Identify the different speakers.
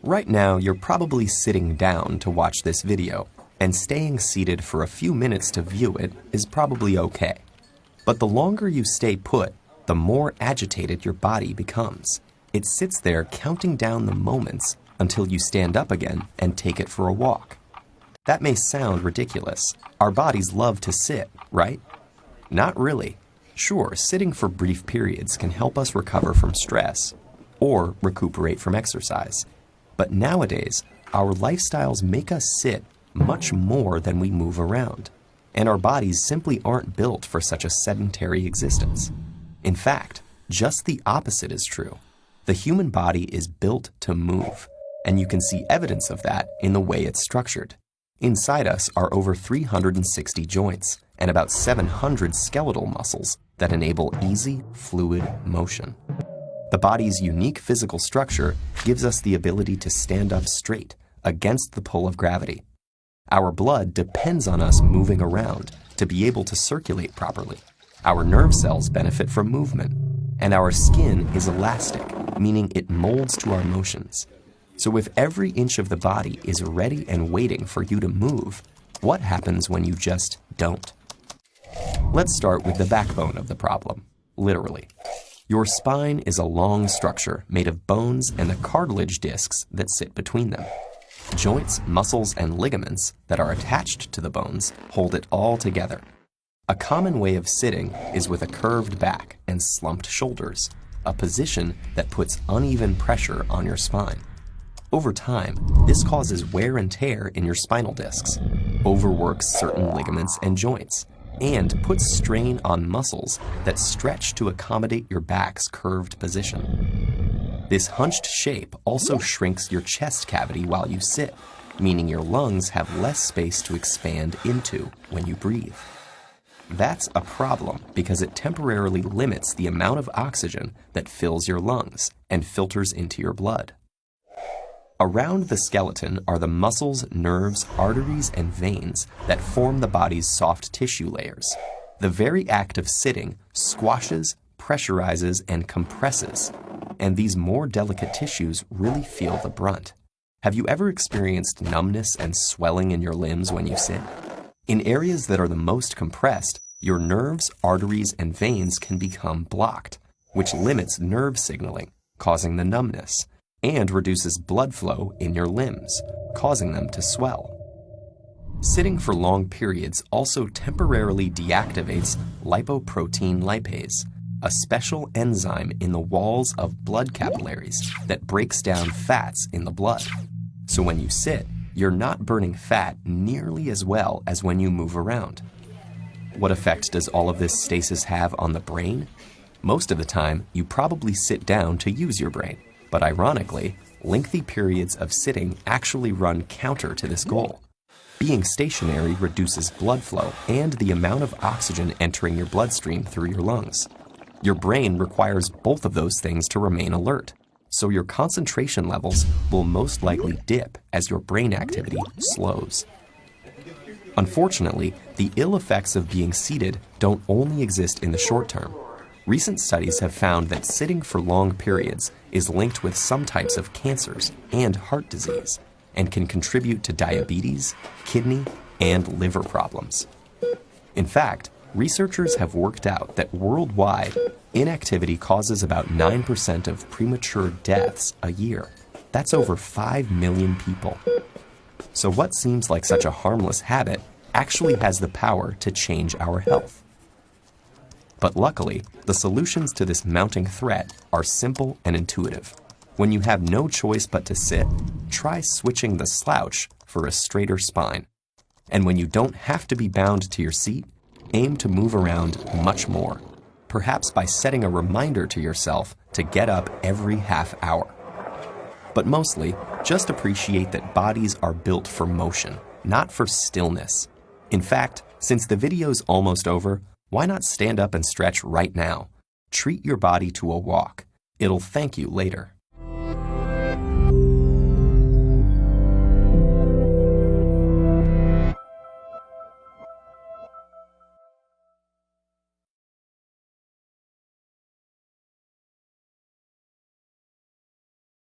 Speaker 1: Right now, you're probably sitting down to watch this video, and staying seated for a few minutes to view it is probably okay. But the longer you stay put, the more agitated your body becomes. It sits there counting down the moments until you stand up again and take it for a walk. That may sound ridiculous. Our bodies love to sit, right? Not really. Sure, sitting for brief periods can help us recover from stress or recuperate from exercise. But nowadays, our lifestyles make us sit much more than we move around, and our bodies simply aren't built for such a sedentary existence. In fact, just the opposite is true. The human body is built to move, and you can see evidence of that in the way it's structured. Inside us are over 360 joints and about 700 skeletal muscles that enable easy, fluid motion. The body's unique physical structure gives us the ability to stand up straight against the pull of gravity. Our blood depends on us moving around to be able to circulate properly. Our nerve cells benefit from movement, and our skin is elastic, meaning it molds to our motions. So if every inch of the body is ready and waiting for you to move, what happens when you just don't? Let's start with the backbone of the problem, literally. Your spine is a long structure made of bones and the cartilage discs that sit between them. Joints, muscles, and ligaments that are attached to the bones hold it all together. A common way of sitting is with a curved back and slumped shoulders, a position that puts uneven pressure on your spine. Over time, this causes wear and tear in your spinal discs, overworks certain ligaments and joints, and puts strain on muscles that stretch to accommodate your back's curved position. This hunched shape also shrinks your chest cavity while you sit, meaning your lungs have less space to expand into when you breathe. That's a problem because it temporarily limits the amount of oxygen that fills your lungs and filters into your blood. Around the skeleton are the muscles, nerves, arteries, and veins that form the body's soft tissue layers. The very act of sitting squashes, pressurizes, and compresses, and these more delicate tissues really feel the brunt. Have you ever experienced numbness and swelling in your limbs when you sit? In areas that are the most compressed, your nerves, arteries, and veins can become blocked, which limits nerve signaling, causing the numbness, and reduces blood flow in your limbs, causing them to swell. Sitting for long periods also temporarily deactivates lipoprotein lipase, a special enzyme in the walls of blood capillaries that breaks down fats in the blood. So when you sit, you're not burning fat nearly as well as when you move around. What effect does all of this stasis have on the brain? Most of the time, you probably sit down to use your brain. But ironically, lengthy periods of sitting actually run counter to this goal. Being stationary reduces blood flow and the amount of oxygen entering your bloodstream through your lungs. Your brain requires both of those things to remain alert, so your concentration levels will most likely dip as your brain activity slows. Unfortunately, the ill effects of being seated don't only exist in the short term. Recent studies have found that sitting for long periods is linked with some types of cancers and heart disease, and can contribute to diabetes, kidney, and liver problems. In fact, researchers have worked out that worldwide, inactivity causes about 9% of premature deaths a year. That's over 5 million people. So what seems like such a harmless habit actually has the power to change our health. But luckily, the solutions to this mounting threat are simple and intuitive. When you have no choice but to sit, try switching the slouch for a straighter spine. And when you don't have to be bound to your seat, aim to move around much more, perhaps by setting a reminder to yourself to get up every half hour. But mostly, just appreciate that bodies are built for motion, not for stillness. In fact, since the video's almost over, why not stand up and stretch right now? Treat your body to a walk. It'll thank you later.